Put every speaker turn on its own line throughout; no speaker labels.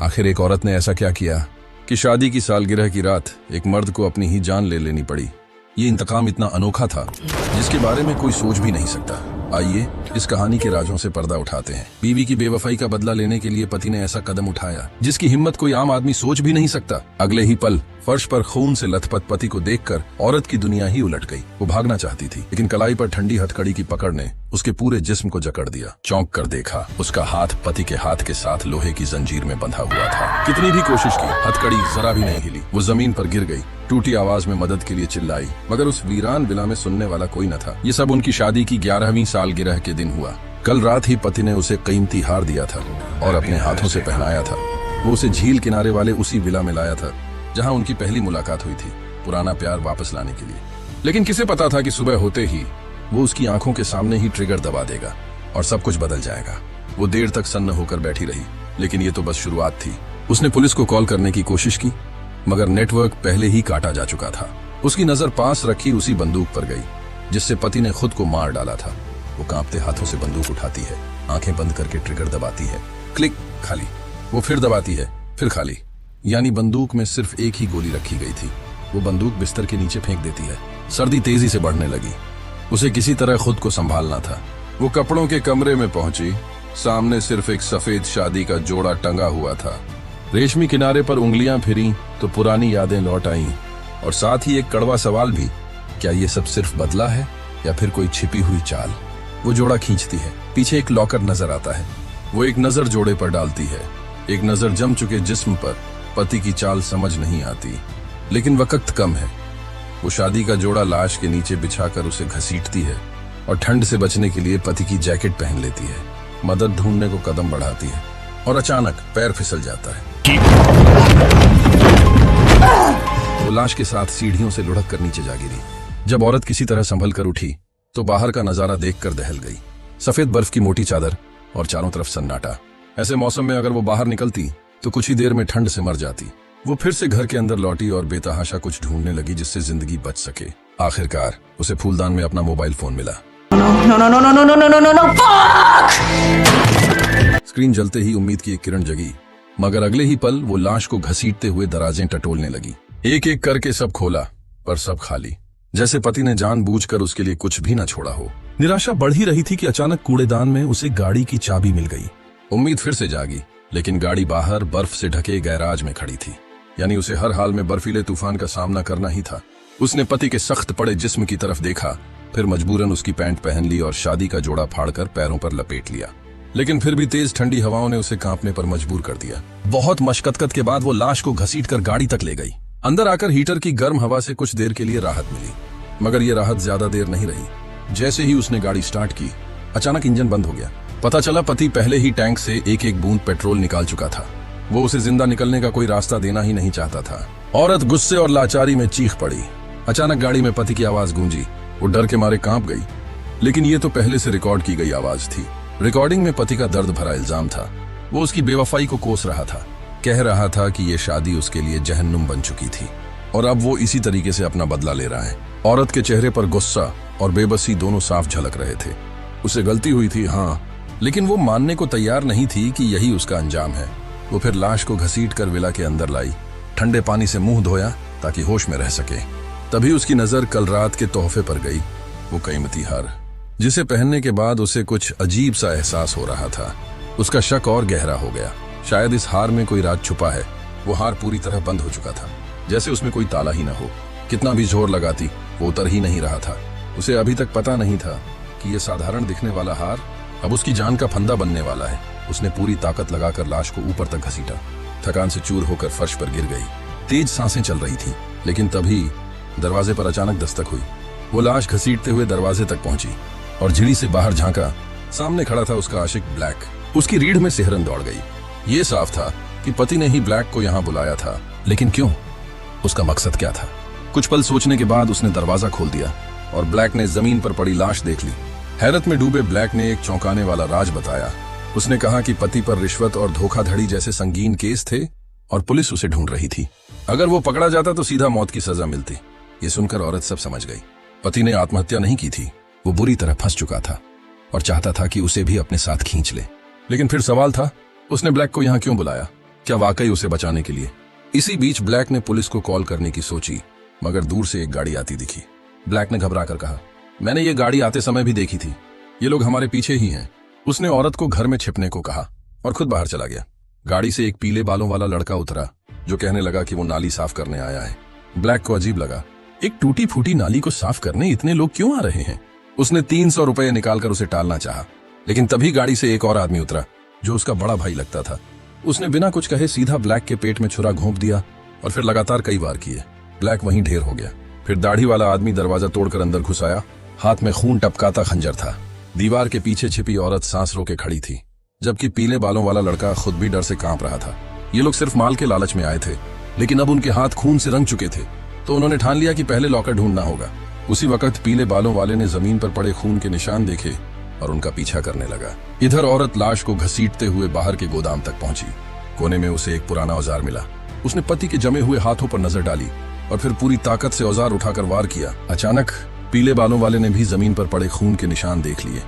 आखिर एक औरत ने ऐसा क्या किया कि शादी की सालगिरह की रात एक मर्द को अपनी ही जान ले लेनी पड़ी। ये इंतकाम इतना अनोखा था जिसके बारे में कोई सोच भी नहीं सकता। आइए इस कहानी के राजों से पर्दा उठाते हैं। बीवी की बेवफाई का बदला लेने के लिए पति ने ऐसा कदम उठाया जिसकी हिम्मत कोई आम आदमी सोच भी नहीं सकता। अगले ही पल फर्श पर खून से लथपथ पति को देखकर औरत की दुनिया ही उलट गई। वो भागना चाहती थी लेकिन कलाई पर ठंडी हथकड़ी की पकड़ ने उसके पूरे जिस्म को जकड़ दिया। चौंक कर देखा, उसका हाथ पति के हाथ के साथ लोहे की जंजीर में बंधा हुआ था। कितनी भी कोशिश की, हथकड़ी जरा भी नहीं हिली। वो जमीन पर गिर गई, टूटी आवाज में मदद के लिए चिल्लाई, मगर उस वीरान विला में सुनने वाला कोई न था। ये सब उनकी शादी की 11वीं सालगिरह के दिन हुआ। कल रात ही पति ने उसे कीमती हार दिया था और अपने हाथों से पहनाया था। वो उसे झील किनारे वाले उसी विला में लाया था जहां उनकी पहली मुलाकात हुई थी, पुराना प्यार वापस लाने के लिए। लेकिन किसे पता था कि सुबह होते ही वो उसकी आंखों के सामने ही ट्रिगर दबा देगा और सब कुछ बदल जाएगा। वो देर तक सन्न होकर बैठी रही, लेकिन ये तो बस शुरुआत थी। उसने पुलिस को कॉल करने की कोशिश की, मगर नेटवर्क पहले ही काटा जा चुका था। उसकी नजर पास रखी उसी बंदूक पर गई जिससे पति ने खुद को मार डाला था। वो कांपते हाथों से बंदूक उठाती है, आंखें बंद करके ट्रिगर दबाती है। क्लिक, खाली। वो फिर दबाती है, फिर खाली। यानी बंदूक में सिर्फ एक ही गोली रखी गई थी। वो बंदूक बिस्तर के नीचे फेंक देती है। सर्दी तेजी से बढ़ने लगी। उसे किसी तरह खुद को संभालना था। वो कपड़ों के कमरे में पहुंची। सामने सिर्फ एक सफेद शादी का जोड़ा टंगा हुआ था। रेशमी किनारे पर उंगलियां फिरी तो पुरानी यादें लौट आईं और साथ ही एक कड़वा सवाल भी, क्या ये सब सिर्फ बदला है या फिर कोई छिपी हुई चाल? वो जोड़ा खींचती है, पीछे एक लॉकर नजर आता है। वो एक नजर जोड़े पर डालती है, एक नजर जम चुके जिस्म पर। पति की चाल समझ नहीं आती, लेकिन वक्त कम है। वो शादी का जोड़ा लाश के नीचे बिछाकर उसे घसीटती है और ठंड से बचने के लिए पति की जैकेट पहन लेती है। मदद ढूंढने को कदम बढ़ाती है और अचानक पैर फिसल जाता है। वो लाश के साथ सीढ़ियों से लुढ़क कर नीचे जा गिरी। जब औरत किसी तरह संभल कर उठी तो बाहर का नजारा देखकर दहल गई। सफेद बर्फ की मोटी चादर और चारों तरफ सन्नाटा। ऐसे मौसम में अगर वो बाहर निकलती तो कुछ ही देर में ठंड से मर जाती। वो फिर से घर के अंदर लौटी और बेतहाशा कुछ ढूंढने लगी जिससे जिंदगी बच सके। आखिरकार उसे फूलदान में अपना मोबाइल फोन मिला। स्क्रीन जलते ही उम्मीद की एक किरण जगी, मगर अगले ही पल वो लाश को घसीटते हुए दराजें टटोलने लगी। एक एक करके सब खोला, पर सब खाली, जैसे पति ने जानबूझकर उसके लिए कुछ भी न छोड़ा हो। निराशा बढ़ ही रही थी कि अचानक कूड़ेदान में उसे गाड़ी की चाबी मिल गई। उम्मीद फिर से जागी, लेकिन गाड़ी बाहर बर्फ से ढके गैराज में खड़ी थी। यानी उसे हर हाल में बर्फीले तूफान का सामना करना ही था। उसने पति के सख्त पड़े जिस्म की तरफ देखा, फिर मजबूरन उसकी पैंट पहन ली और शादी का जोड़ा फाड़कर पैरों पर लपेट लिया। लेकिन फिर भी तेज ठंडी हवाओं ने उसे कांपने पर मजबूर कर दिया। बहुत मशक्कत के बाद वो लाश को घसीटकर गाड़ी तक ले गई। अंदर आकर हीटर की गर्म हवा से कुछ देर के लिए राहत मिली, मगर ये राहत ज्यादा देर नहीं रही। जैसे ही उसने गाड़ी स्टार्ट की, अचानक इंजन बंद हो गया। पता चला पति पहले ही टैंक से एक एक बूंद पेट्रोल निकाल चुका था। वो उसे जिंदा निकलने का कोई रास्ता देना ही नहीं चाहता था। औरत गुस्से और लाचारी में चीख पड़ी। अचानक गाड़ी में पति की आवाज गूंजी। वो डर के मारे कांप गई, लेकिन ये तो पहले से रिकॉर्ड की गई आवाज थी। रिकॉर्डिंग में पति का दर्द भरा इल्जाम था। वो उसकी बेवफाई को कोस रहा था, कह रहा था कि ये शादी उसके लिए जहन्नुम बन चुकी थी और अब वो इसी तरीके से अपना बदला ले रहा है। औरत के चेहरे पर गुस्सा और बेबसी दोनों साफ झलक रहे थे। उसे गलती हुई थी, हाँ, लेकिन वो मानने को तैयार नहीं थी कि यही उसका अंजाम है। वो फिर लाश को घसीटकर विला के अंदर लाई, ठंडे पानी से मुंह धोया ताकि होश में रह सके। तभी उसकी नजर कल रात के तोहफे पर गई, वो कीमती हार, जिसे पहनने के बाद उसे कुछ अजीब सा एहसास हो रहा था। उसका शक और गहरा हो गया। शायद इस हार में कोई राज छुपा है। वो हार पूरी तरह बंद हो चुका था, जैसे उसमें कोई ताला ही न हो। कितना भी जोर लगाती, वो उतर ही नहीं रहा था। उसे अभी तक पता नहीं था कि ये साधारण दिखने वाला हार अब उसकी जान का फंदा बनने वाला है। उसने पूरी ताकत लगाकर लाश को ऊपर तक घसीटा। थकान से चूर होकर फर्श पर गिर गई। तेज सांसें चल रही थी, लेकिन तभी दरवाजे पर अचानक दस्तक हुई। वो लाश घसीटते हुए दरवाजे तक पहुंची और झिड़ी से बाहर झांका। सामने खड़ा था उसका आशिक ब्लैक। उसकी रीढ़ में सिहरन दौड़ गई। ये साफ था कि पति ने ही ब्लैक को यहाँ बुलाया था, लेकिन क्यों? उसका मकसद क्या था? कुछ पल सोचने के बाद उसने दरवाजा खोल दिया और ब्लैक ने जमीन पर पड़ी लाश देख ली। हैरत में डूबे ब्लैक ने एक चौंकाने वाला राज बताया। उसने कहा कि पति पर रिश्वत और धोखाधड़ी जैसे संगीन केस थे और पुलिस उसे ढूंढ रही थी। अगर वो पकड़ा जाता तो सीधा मौत की सजा मिलती। ये सुनकर औरत सब समझ गई। पति ने आत्महत्या नहीं की थी, वो बुरी तरह फंस चुका था और चाहता था कि उसे भी अपने साथ खींच ले। लेकिन फिर सवाल था, उसने ब्लैक को यहाँ क्यों बुलाया? क्या वाकई उसे बचाने के लिए? इसी बीच ब्लैक ने पुलिस को कॉल करने की सोची, मगर दूर से एक गाड़ी आती दिखी। ब्लैक ने घबरा कर कहा, मैंने ये गाड़ी आते समय भी देखी थी, ये लोग हमारे पीछे ही हैं। उसने औरत को घर में छिपने को कहा और खुद बाहर चला गया। गाड़ी से एक पीले बालों वाला लड़का उतरा, जो कहने लगा कि वो नाली साफ करने आया है। ब्लैक को अजीब लगा, एक टूटी फूटी नाली को साफ करने इतने लोग क्यों आ रहे हैं? उसने 300 रुपए निकालकर उसे टालना चाहा, लेकिन तभी गाड़ी से एक और आदमी उतरा, जो उसका बड़ा भाई लगता था। उसने बिना कुछ कहे सीधा ब्लैक के पेट में छुरा घोंप दिया और फिर लगातार कई बार किए। ब्लैक वहीं ढेर हो गया। फिर दाढ़ी वाला आदमी दरवाजा तोड़कर अंदर घुस आया, हाथ में खून टपकाता खंजर था। दीवार के पीछे छिपी औरत सांस रोके खड़ी थी, जबकि पीले बालों वाला लड़का खुद भी डर से कांप रहा था। ये लोग सिर्फ माल के लालच में आए थे, लेकिन अब उनके हाथ खून से रंग चुके थे, तो उन्होंने ठान लिया कि पहले लॉकर ढूंढना होगा। उसी वक्त पीले बालों वाले ने जमीन पर पड़े खून के निशान देखे और उनका पीछा करने लगा। इधर औरत लाश को घसीटते हुए बाहर के गोदाम तक पहुंची। कोने में उसे एक पुराना औजार मिला। उसने पति के जमे हुए हाथों पर नजर डाली और फिर पूरी ताकत से औजार उठाकर वार किया। अचानक पीले बालों वाले ने भी जमीन पर पड़े खून के निशान देख लिए।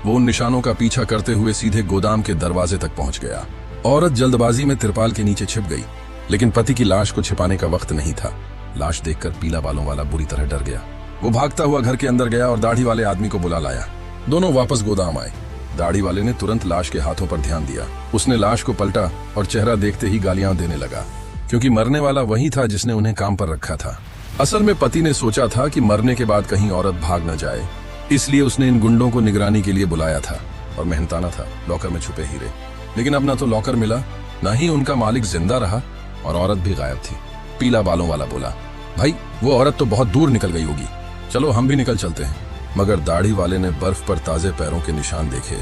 वो उन निशानों का पीछा करते हुए सीधे गोदाम के दरवाजे तक पहुंच गया। औरत जल्दबाजी में तिरपाल के नीचे छिप गई, लेकिन पति की लाश को छिपाने का वक्त नहीं था। लाश देखकर पीला बालों वाला बुरी तरह डर गया। वो भागता हुआ घर के अंदर गया और दाढ़ी वाले आदमी को बुला लाया। दोनों वापस गोदाम आए। दाढ़ी वाले ने तुरंत लाश के हाथों पर ध्यान दिया। उसने लाश को पलटा और चेहरा देखते ही गालियां देने लगा, क्योंकि मरने वाला वही था जिसने उन्हें काम पर रखा था। असल में पति ने सोचा था कि मरने के बाद कहीं औरत भाग न जाए, इसलिए उसने इन गुंडों को निगरानी के लिए बुलाया था और मेहनताना था लॉकर में छुपे हीरे। लेकिन अब न तो लॉकर मिला, न ही उनका मालिक जिंदा रहा और औरत भी गायब थी। पीला बालों वाला बोला, भाई वो औरत तो बहुत दूर निकल गई होगी, चलो हम भी निकल चलते हैं। मगर दाढ़ी वाले ने बर्फ पर ताजे पैरों के निशान देखे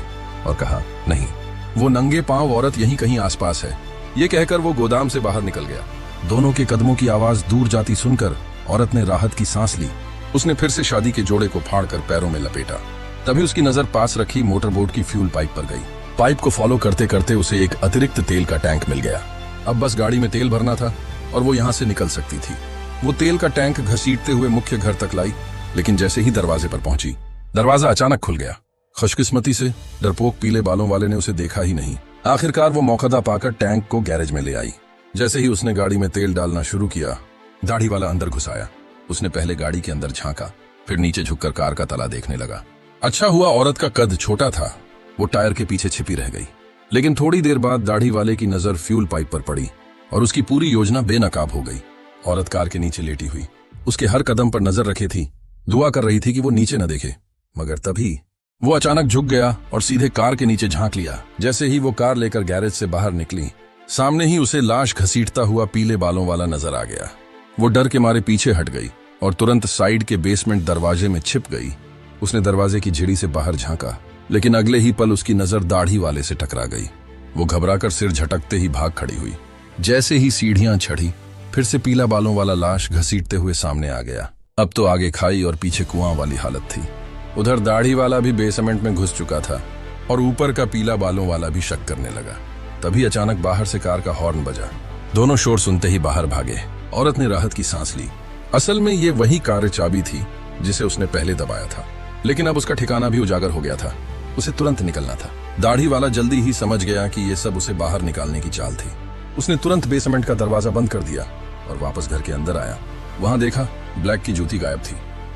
और कहा, नहीं, वो नंगे पांव औरत यहीं कहीं आसपास है। ये कहकर वो गोदाम से बाहर निकल गया। दोनों के कदमों की आवाज दूर जाती सुनकर औरत ने राहत की सांस ली। उसने फिर से शादी के जोड़े को फाड़कर पैरों में लपेटा। तभी उसकी नजर पास रखी मोटरबोट की फ्यूल पाइप पर गई। पाइप को फॉलो करते करते उसे एक अतिरिक्त तेल का टैंक मिल गया। अब बस गाड़ी में तेल भरना था और वो यहाँ से निकल सकती थी। वो तेल का टैंक घसीटते हुए मुख्य घर तक लाई, लेकिन जैसे ही दरवाजे पर पहुंची, दरवाजा अचानक खुल गया। खुशकिस्मती से डरपोक पीले बालों वाले ने उसे देखा ही नहीं। आखिरकार वो मौका पाकर टैंक को गैरेज में ले आई। जैसे ही उसने गाड़ी में तेल डालना शुरू किया, दाढ़ी वाला अंदर घुस आया। उसने पहले गाड़ी के अंदर झांका, फिर नीचे झुककर कार का तला देखने लगा। अच्छा हुआ औरत का कद छोटा था, वो टायर के पीछे छिपी रह गई। लेकिन थोड़ी देर बाद दाढ़ी वाले की नजर फ्यूल पाइप पर पड़ी और उसकी पूरी योजना बेनकाब हो गई। औरत कार के नीचे लेटी हुई, उसके हर कदम पर नजर रखे थी, दुआ कर रही थी कि वो नीचे न देखे। मगर तभी वो अचानक झुक गया और सीधे कार के नीचे झांक लिया। जैसे ही वो कार लेकर गैरेज से बाहर निकली, सामने ही उसे लाश घसीटता हुआ पीले बालों वाला नजर आ गया। वो डर के मारे पीछे हट गई और तुरंत साइड के बेसमेंट दरवाजे में छिप गई। उसने दरवाजे की झिड़ी से बाहर झांका, लेकिन अगले ही पल उसकी नजर दाढ़ी वाले से टकरा गई। वो घबराकर सिर झटकते ही भाग खड़ी हुई। जैसे ही सीढ़ियां चढ़ी, फिर से पीला बालों वाला लाश घसीटते हुए सामने आ गया। अब तो आगे खाई और पीछे कुआं वाली हालत थी। उधर दाढ़ी वाला भी बेसमेंट में घुस चुका था और ऊपर का पीला बालों वाला भी शक करने लगा। तभी अचानक बाहर से कार का हॉर्न बजा। दोनों शोर सुनते ही बाहर भागे। औरत ने राहत की सांस ली। असल में ये वही कार चाबी थी जिसे उसने पहले दबाया था, लेकिन अब उसका ठिकाना भी उजागर हो गया था। उसे तुरंत निकलना था। दाढ़ी वाला जल्दी ही समझ गया कि ये सब उसे बाहर निकालने की चाल थी। उसने तुरंत बेसमेंट का दरवाजा बंद कर दिया और वापस घर के अंदर आया। वहां देखा ब्लैक की जूती गायब थी।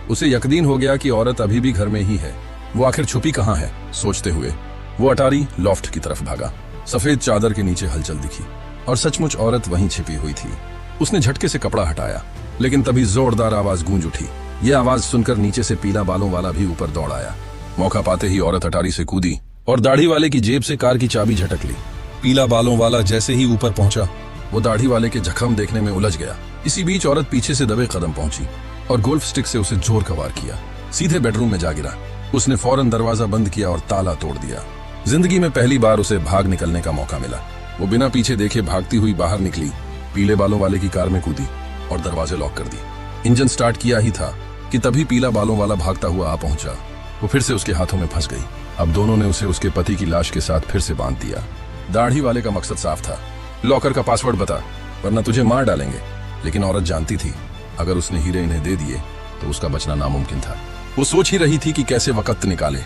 उसे यकीन हो गया कि औरत अभी भी घर में ही है। वो आखिर छुपी कहाँ है, सोचते हुए वो अटारी लॉफ्ट की तरफ भागा। सफेद चादर के नीचे हलचल दिखी और सचमुच औरत वहीं छिपी हुई थी। उसने झटके से कपड़ा हटाया, लेकिन तभी जोरदार आवाज गूंज उठी। यह आवाज सुनकर नीचे से पीला बालों वाला भी ऊपर दौड़ आया। मौका पाते ही औरत अटारी से कूदी और दाढ़ी वाले की जेब से कार की चाबी झटक ली। पीला बालों वाला जैसे ही ऊपर पहुंचा, वो दाढ़ी वाले के जख्म देखने में उलझ गया। इसी बीच औरत पीछे से दबे कदम पहुंची और गोल्फ स्टिक से उसे जोर का वार किया। सीधे बेडरूम में जा गिरा। उसने फौरन दरवाजा बंद किया और ताला तोड़ दिया। जिंदगी में पहली बार उसे भाग निकलने का मौका मिला। वो बिना पीछे देखे भागती हुई बाहर निकली, पीले बालों वाले की कार में कूदी और दरवाजे लॉक कर दिए। इंजन स्टार्ट किया ही था कि तभी पीला बालों वाला भागता हुआ आ पहुंचा। वो फिर से उसके हाथों में फंस गई। अब दोनों ने उसे उसके पति की लाश के साथ फिर से बांध दिया। दाढ़ी वाले का मकसद साफ था, लॉकर का पासवर्ड बता वरना तुझे मार डालेंगे। लेकिन औरत जानती थी अगर उसने हीरे इन्हें दे दिए तो उसका बचना नामुमकिन था। वो सोच ही रही थी कि कैसे वक्त निकाले,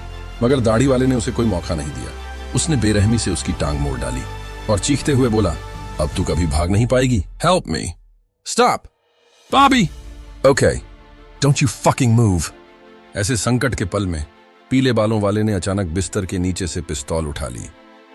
मगर दाढ़ी वाले ने उसे कोई मौका नहीं दिया। उसने बेरहमी से उसकी टांग मोड़ डाली और चीखते हुए बोला, अब तू कभी भाग नहीं पाएगी। Help me. Stop Bobby. Okay don't you fucking move. ऐसे संकट के पल में पीले बालों वाले ने अचानक बिस्तर के नीचे से पिस्तौल उठा ली।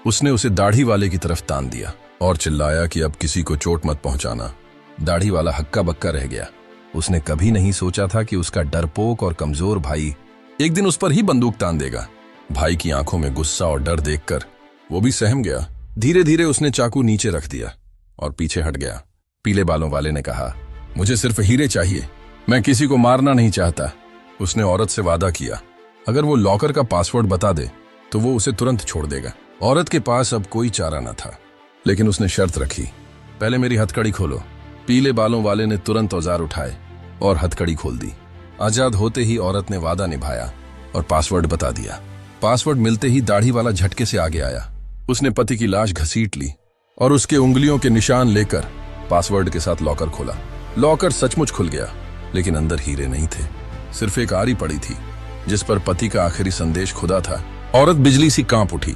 उसने उसे दाढ़ी वाले की तरफ तान दिया और चिल्लाया कि अब किसी को चोट मत पहुंचाना। दाढ़ी वाला हक्का बक्का रह गया। उसने कभी नहीं सोचा था कि उसका डरपोक और कमजोर भाई एक दिन उस पर ही बंदूक तान देगा। भाई की आंखों में गुस्सा और डर देखकर वो भी सहम गया। धीरे धीरे उसने चाकू नीचे रख दिया और पीछे हट गया। पीले बालों वाले ने कहा, मुझे सिर्फ हीरे चाहिए, मैं किसी को मारना नहीं चाहता। उसने औरत से वादा किया, अगर वो लॉकर का पासवर्ड बता दे तो वो उसे तुरंत छोड़ देगा। औरत के पास अब कोई चारा न था, लेकिन उसने शर्त रखी, पहले मेरी हथकड़ी खोलो। पीले बालों वाले ने तुरंत औजार उठाए और हथकड़ी खोल दी। आजाद होते ही औरत ने वादा निभाया और पासवर्ड बता दिया। पासवर्ड मिलते ही दाढ़ी वाला झटके से आगे आया। उसने पति की लाश घसीट ली और उसके उंगलियों के निशान लेकर पासवर्ड के साथ लॉकर खोला। लॉकर सचमुच खुल गया, लेकिन अंदर हीरे नहीं थे। सिर्फ एक आरी पड़ी थी जिस पर पति का आखिरी संदेश खुदा था। औरत बिजली सी कांप उठी।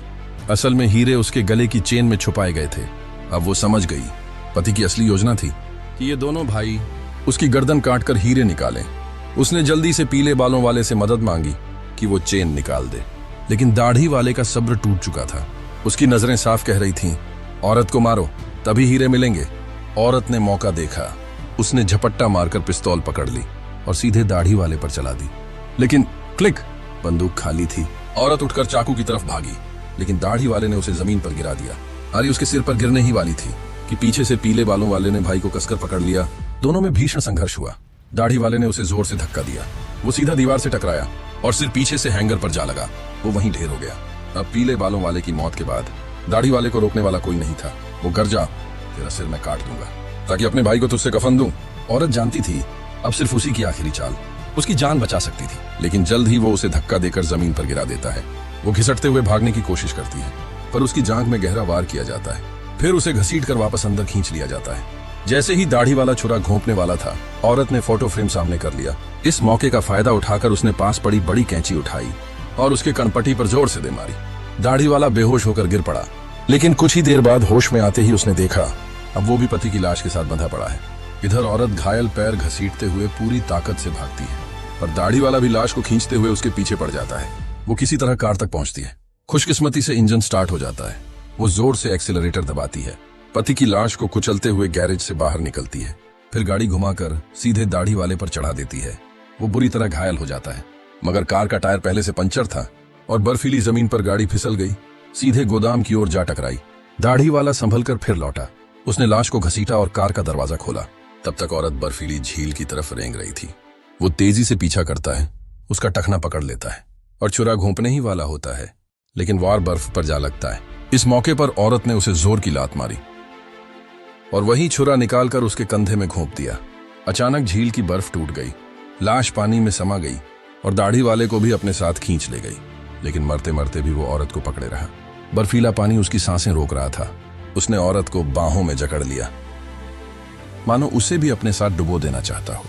असल में हीरे उसके गले की चेन में छुपाए गए थे। अब वो समझ गई पति की असली योजना थी कि ये दोनों भाई उसकी गर्दन काटकर हीरे निकालें। उसने जल्दी से पीले बालों वाले से मदद मांगी कि वो चेन निकाल दे, लेकिन दाढ़ी वाले का सब्र टूट चुका था। उसकी नजरें साफ कह रही थीं, औरत को मारो तभी हीरे मिलेंगे। औरत ने मौका देखा। उसने झपट्टा मारकर पिस्तौल पकड़ ली और सीधे दाढ़ी वाले पर चला दी, लेकिन क्लिक, बंदूक खाली थी। औरत उठकर चाकू की तरफ भागी, लेकिन दाढ़ी वाले ने उसे जमीन पर गिरा दिया। आरी उसके सिर पर गिरने ही वाली थी कि पीछे से पीले बालों वाले ने भाई को कसकर पकड़ लिया। दोनों में भीषण संघर्ष हुआ। दाढ़ी वाले ने उसे जोर से धक्का दिया। वो सीधा दीवार से टकराया और सिर पीछे से हैंगर पर जा लगा। वो वहीं ढेर हो गया। अब पीले बालों वाले की मौत के बाद दाढ़ी वाले को रोकने वाला कोई नहीं था। वो गरजा, तेरा सिर मैं काट दूंगा ताकि अपने भाई को तुझसे कफन दूं। औरत जानती थी अब सिर्फ उसी की आखिरी चाल उसकी जान बचा सकती थी, लेकिन जल्द ही वो उसे धक्का देकर जमीन पर गिरा देता है। वो घिसटते हुए भागने की कोशिश करती है, पर उसकी जांघ में गहरा वार किया जाता है। फिर उसे घसीटकर वापस अंदर खींच लिया जाता है। जैसे ही दाढ़ी वाला छुरा घोंपने वाला था, औरत ने फोटो फ्रेम सामने कर लिया। इस मौके का फायदा उठाकर उसने पास पड़ी बड़ी कैंची उठाई और उसके कनपट्टी पर जोर से दे मारी। दाढ़ी वाला बेहोश होकर गिर पड़ा, लेकिन कुछ ही देर बाद होश में आते ही उसने देखा अब वो भी पति की लाश के साथ बंधा पड़ा है। इधर औरत घायल पैर घसीटते हुए पूरी ताकत से भागती है, पर दाढ़ी वाला भी लाश को खींचते हुए उसके पीछे पड़ जाता है। वो किसी तरह कार तक पहुंचती है। खुशकिस्मती से इंजन स्टार्ट हो जाता है। वो जोर से एक्सीलरेटर दबाती है। पति की लाश को कुचलते हुए गैरेज से बाहर निकलती है, फिर गाड़ी घुमाकर सीधे दाढ़ी वाले पर चढ़ा देती है। वो बुरी तरह घायल हो जाता है, मगर कार का टायर पहले से पंचर था और बर्फीली जमीन पर गाड़ी फिसल गई, सीधे गोदाम की ओर जा टकराई। दाढ़ी वाला संभलकर फिर लौटा। उसने लाश को घसीटा और कार का दरवाजा खोला। तब तक औरत बर्फीली झील की तरफ रेंग रही थी। वो तेजी से पीछा करता है, उसका टखना पकड़ लेता है और छुरा घोंपने ही वाला होता है, लेकिन वार बर्फ पर जा लगता है। इस मौके पर औरत ने उसे जोर की लात मारी और वही छुरा निकालकर उसके कंधे में घोंप दिया। अचानक झील की बर्फ टूट गई, लाश पानी में समा गई और दाढ़ी वाले को भी अपने साथ खींच ले गई, लेकिन मरते मरते भी वो औरत को पकड़े रहा। बर्फीला पानी उसकी सांसें रोक रहा था। उसने औरत को बाहों में जकड़ लिया, मानो उसे भी अपने साथ डुबो देना चाहता हो,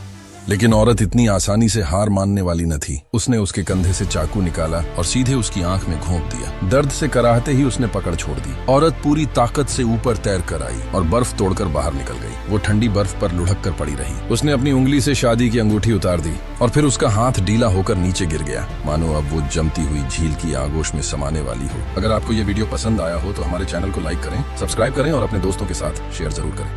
लेकिन औरत इतनी आसानी से हार मानने वाली न थी। उसने उसके कंधे से चाकू निकाला और सीधे उसकी आंख में घोंप दिया। दर्द से कराहते ही उसने पकड़ छोड़ दी। औरत पूरी ताकत से ऊपर तैर कर आई और बर्फ तोड़कर बाहर निकल गई। वो ठंडी बर्फ पर लुढ़क कर पड़ी रही। उसने अपनी उंगली से शादी की अंगूठी उतार दी और फिर उसका हाथ ढीला होकर नीचे गिर गया, मानो अब वो जमती हुई झील की आगोश में समाने वाली हो। अगर आपको ये वीडियो पसंद आया हो तो हमारे चैनल को लाइक करें, सब्सक्राइब करें और अपने दोस्तों के साथ शेयर जरूर करें।